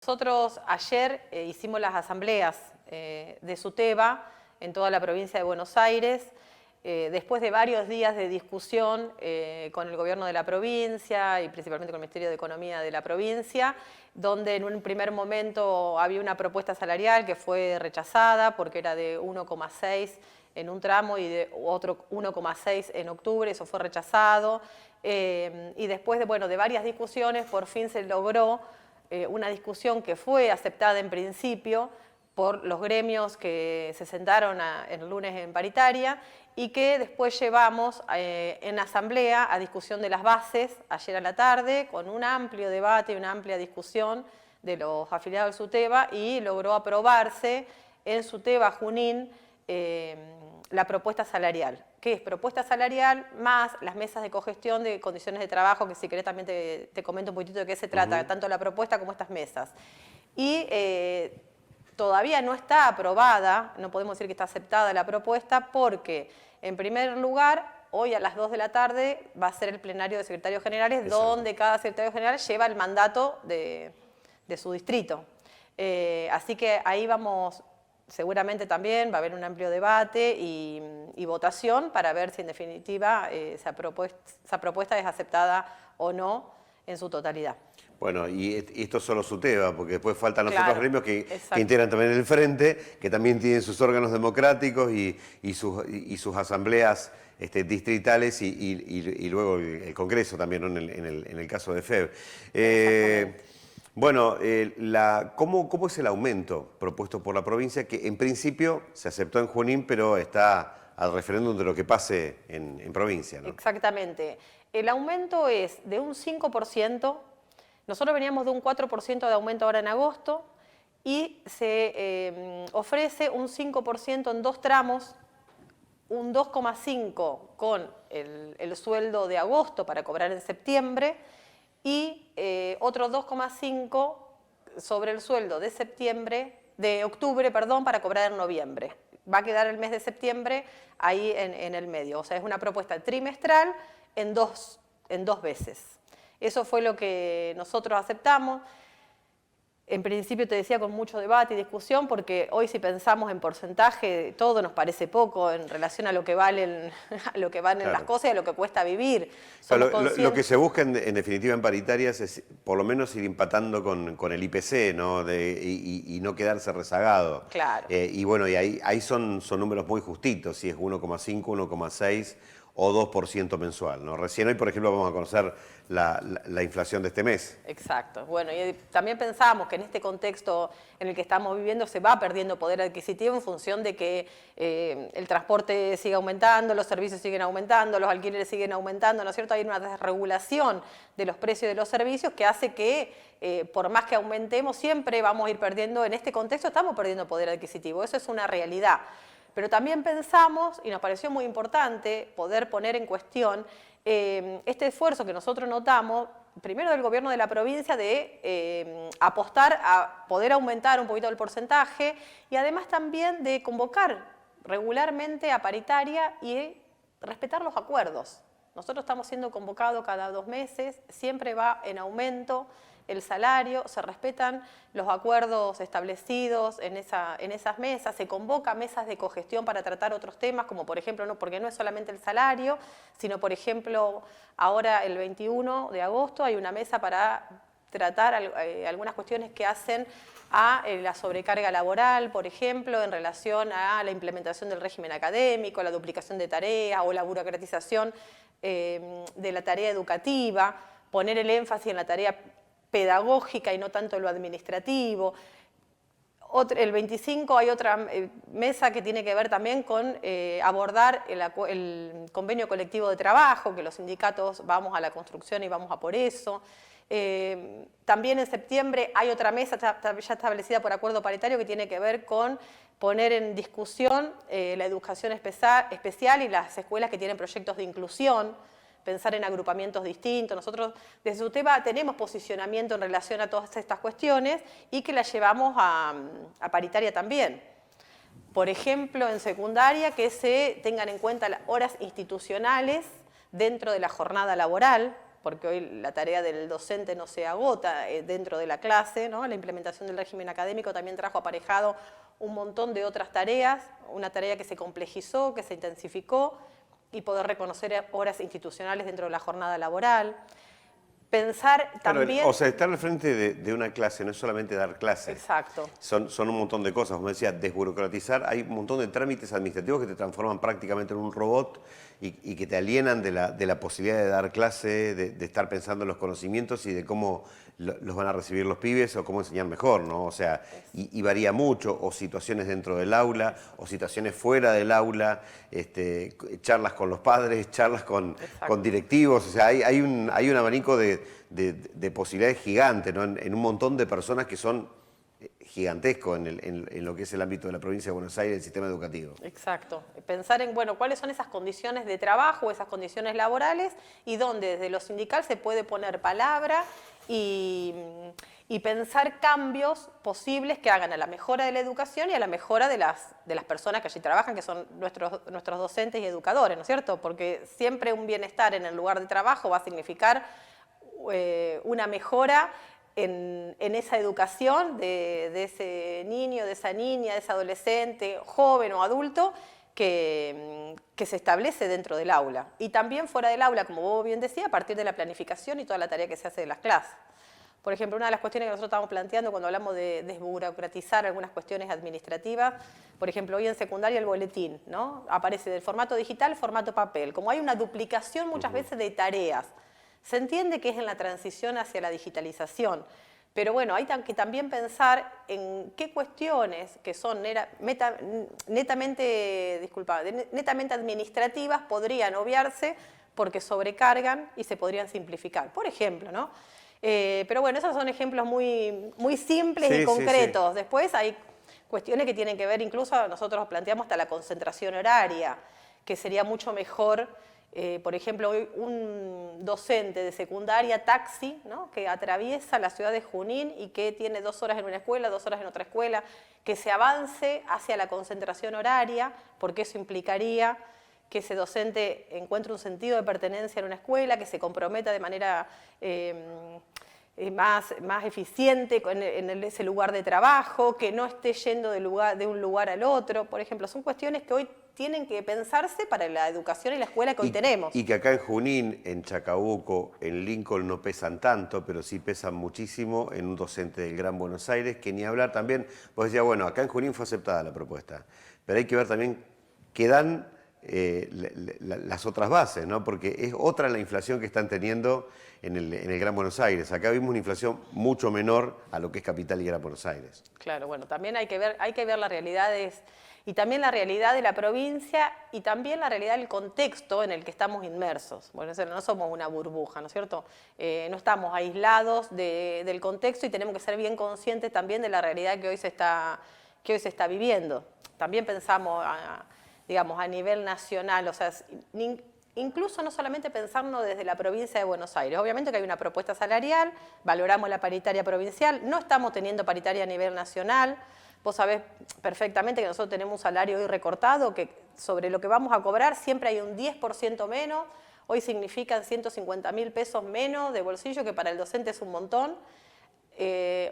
Nosotros ayer hicimos las asambleas de SUTEBA en toda la provincia de Buenos Aires, después de varios días de discusión con el gobierno de la provincia y principalmente con el Ministerio de Economía de la provincia, donde en un primer momento había una propuesta salarial que fue rechazada porque era de 1,6 en un tramo y de otro 1,6 en octubre, eso fue rechazado. Y después de varias discusiones por fin se logró una discusión que fue aceptada en principio por los gremios que se sentaron el lunes en paritaria y que después llevamos en asamblea a discusión de las bases ayer a la tarde con un amplio debate y una amplia discusión de los afiliados del SUTEBA y logró aprobarse en SUTEBA Junín la propuesta salarial, que es propuesta salarial más las mesas de cogestión de condiciones de trabajo, que si querés también te comento un poquitito de qué se trata, tanto la propuesta como estas mesas. Y todavía no está aprobada, no podemos decir que está aceptada la propuesta, porque en primer lugar, hoy a las 2 de la tarde va a ser el plenario de secretarios generales, donde cada secretario general lleva el mandato de su distrito. Así que ahí vamos... Seguramente también va a haber un amplio debate y votación para ver si en definitiva esa propuesta es aceptada o no en su totalidad. Bueno, y esto es solo SUTEBA, porque después faltan los otros gremios que integran también el Frente, que también tienen sus órganos democráticos y sus asambleas distritales y luego el Congreso también, ¿no? en el caso de FEB. Bueno, ¿cómo es el aumento propuesto por la provincia? Que en principio se aceptó en Junín, pero está al referéndum de lo que pase en provincia, ¿no? Exactamente. El aumento es de un 5%, nosotros veníamos de un 4% de aumento ahora en agosto, y se ofrece un 5% en dos tramos, un 2,5% con el sueldo de agosto para cobrar en septiembre, y otro 2,5 sobre el sueldo de octubre, para cobrar en noviembre. Va a quedar el mes de septiembre ahí en el medio. O sea, es una propuesta trimestral en dos veces. Eso fue lo que nosotros aceptamos. En principio te decía con mucho debate y discusión, porque hoy si pensamos en porcentaje, todo nos parece poco en relación a lo que valen, las cosas y a lo que cuesta vivir. Lo que se busca en definitiva en paritarias es por lo menos ir empatando con el IPC, ¿no? Y no quedarse rezagado. Claro. Y bueno, y ahí son números muy justitos, si es 1,5, 1,6 o 2% mensual, ¿no? Recién hoy, por ejemplo, vamos a conocer la inflación de este mes. Exacto. Bueno, y también pensamos que en este contexto en el que estamos viviendo se va perdiendo poder adquisitivo en función de que el transporte sigue aumentando, los servicios siguen aumentando, los alquileres siguen aumentando, ¿no es cierto? Hay una desregulación de los precios de los servicios que hace que por más que aumentemos siempre vamos a ir perdiendo, en este contexto estamos perdiendo poder adquisitivo, eso es una realidad. Pero también pensamos, y nos pareció muy importante poder poner en cuestión este esfuerzo que nosotros notamos, primero del gobierno de la provincia, de apostar a poder aumentar un poquito el porcentaje y además también de convocar regularmente a paritaria y respetar los acuerdos. Nosotros estamos siendo convocados cada 2 meses, siempre va en aumento el salario, se respetan los acuerdos establecidos en esas mesas, se convoca mesas de cogestión para tratar otros temas, como por ejemplo, porque no es solamente el salario, sino por ejemplo, ahora el 21 de agosto hay una mesa para tratar algunas cuestiones que hacen a la sobrecarga laboral, por ejemplo, en relación a la implementación del régimen académico, la duplicación de tareas o la burocratización de la tarea educativa, poner el énfasis en la tarea pedagógica y no tanto en lo administrativo. El 25 hay otra mesa que tiene que ver también con abordar el convenio colectivo de trabajo, que los sindicatos vamos a la construcción y vamos a por eso. También en septiembre hay otra mesa ya establecida por acuerdo paritario que tiene que ver con poner en discusión la educación especial y las escuelas que tienen proyectos de inclusión, pensar en agrupamientos distintos. Nosotros desde SUTEBA tenemos posicionamiento en relación a todas estas cuestiones y que las llevamos a paritaria también. Por ejemplo, en secundaria, que se tengan en cuenta las horas institucionales dentro de la jornada laboral, porque hoy la tarea del docente no se agota dentro de la clase, ¿no? La implementación del régimen académico también trajo aparejado un montón de otras tareas, una tarea que se complejizó, que se intensificó, y poder reconocer horas institucionales dentro de la jornada laboral. Pensar también... Claro, o sea, estar al frente de una clase no es solamente dar clases. Exacto. Son un montón de cosas. Como decía, desburocratizar. Hay un montón de trámites administrativos que te transforman prácticamente en un robot y que te alienan de la posibilidad de dar clase, de estar pensando en los conocimientos y de cómo los van a recibir los pibes o cómo enseñar mejor, ¿no? O sea, y varía mucho, o situaciones dentro del aula, o situaciones fuera del aula, charlas con los padres, charlas con directivos. O sea, hay un abanico de posibilidades gigantes, ¿no? En un montón de personas que son gigantescos en lo que es el ámbito de la provincia de Buenos Aires, el sistema educativo. Exacto. Pensar en, bueno, cuáles son esas condiciones de trabajo, esas condiciones laborales, y dónde desde lo sindical se puede poner palabra y pensar cambios posibles que hagan a la mejora de la educación y a la mejora de las personas que allí trabajan, que son nuestros docentes y educadores, ¿no es cierto? Porque siempre un bienestar en el lugar de trabajo va a significar una mejora en esa educación de ese niño, de esa niña, de ese adolescente, joven o adulto, que se establece dentro del aula. Y también fuera del aula, como vos bien decías, a partir de la planificación y toda la tarea que se hace de las clases. Por ejemplo, una de las cuestiones que nosotros estamos planteando cuando hablamos de desburocratizar algunas cuestiones administrativas, por ejemplo, hoy en secundaria el boletín, ¿no? Aparece del formato digital, formato papel. Como hay una duplicación muchas veces de tareas, se entiende que es en la transición hacia la digitalización, pero bueno, hay que también pensar en qué cuestiones que son netamente administrativas podrían obviarse porque sobrecargan y se podrían simplificar. Por ejemplo, ¿no? Pero bueno, esos son ejemplos muy, muy simples y concretos. Sí. Después hay cuestiones que tienen que ver, incluso nosotros planteamos hasta la concentración horaria, que sería mucho mejor. Por ejemplo, hoy un docente de secundaria taxi, ¿no? Que atraviesa la ciudad de Junín y que tiene 2 horas en una escuela, 2 horas en otra escuela, que se avance hacia la concentración horaria, porque eso implicaría que ese docente encuentre un sentido de pertenencia en una escuela, que se comprometa de manera más eficiente en ese lugar de trabajo, que no esté yendo de un lugar al otro. Por ejemplo, son cuestiones que hoy tienen que pensarse para la educación y la escuela que hoy tenemos. Y que acá en Junín, en Chacabuco, en Lincoln no pesan tanto, pero sí pesan muchísimo en un docente del Gran Buenos Aires, que ni hablar también, pues decía, bueno, acá en Junín fue aceptada la propuesta, pero hay que ver también qué dan las otras bases, ¿no? Porque es otra la inflación que están teniendo en el Gran Buenos Aires. Acá vimos una inflación mucho menor a lo que es Capital y Gran Buenos Aires. Claro, bueno, también hay que ver las realidades y también la realidad de la provincia y también la realidad del contexto en el que estamos inmersos. Bueno, no somos una burbuja, ¿no es cierto? No estamos aislados del contexto y tenemos que ser bien conscientes también de la realidad que hoy se está viviendo. También pensamos digamos, a nivel nacional, o sea, incluso no solamente pensarnos desde la provincia de Buenos Aires. Obviamente que hay una propuesta salarial, valoramos la paritaria provincial, no estamos teniendo paritaria a nivel nacional. Vos sabés perfectamente que nosotros tenemos un salario hoy recortado, que sobre lo que vamos a cobrar siempre hay un 10% menos. Hoy significan 150.000 pesos menos de bolsillo, que para el docente es un montón,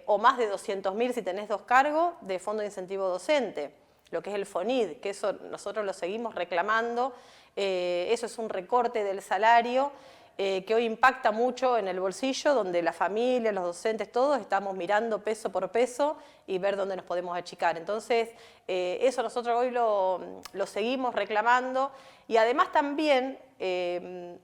o más de 200.000 si tenés 2 cargos de fondo de incentivo docente, lo que es el FONID, que eso nosotros lo seguimos reclamando. Eso es un recorte del salario que hoy impacta mucho en el bolsillo, donde la familia, los docentes, todos estamos mirando peso por peso y ver dónde nos podemos achicar. Entonces, eso nosotros hoy lo seguimos reclamando y además también,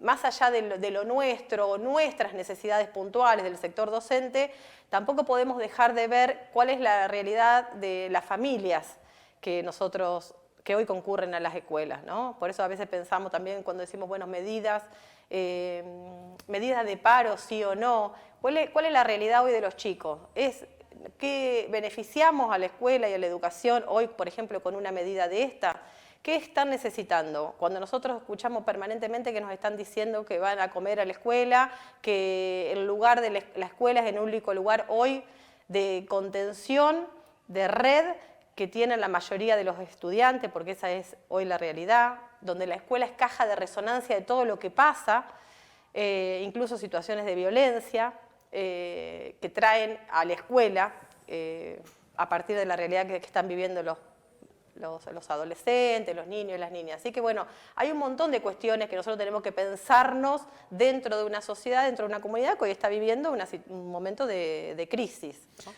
más allá de lo nuestro, nuestras necesidades puntuales del sector docente, tampoco podemos dejar de ver cuál es la realidad de las familias que hoy concurren a las escuelas, ¿no? Por eso a veces pensamos también cuando decimos, bueno, medidas de paro, sí o no. ¿Cuál es la realidad hoy de los chicos? ¿Es que beneficiamos a la escuela y a la educación hoy, por ejemplo, con una medida de esta? ¿Qué están necesitando? Cuando nosotros escuchamos permanentemente que nos están diciendo que van a comer a la escuela, que el lugar de la escuela es el único lugar hoy de contención, de red, que tienen la mayoría de los estudiantes, porque esa es hoy la realidad, donde la escuela es caja de resonancia de todo lo que pasa, incluso situaciones de violencia que traen a la escuela a partir de la realidad que están viviendo los adolescentes, los niños y las niñas. Así que bueno, hay un montón de cuestiones que nosotros tenemos que pensarnos dentro de una sociedad, dentro de una comunidad que hoy está viviendo un momento de crisis, ¿no?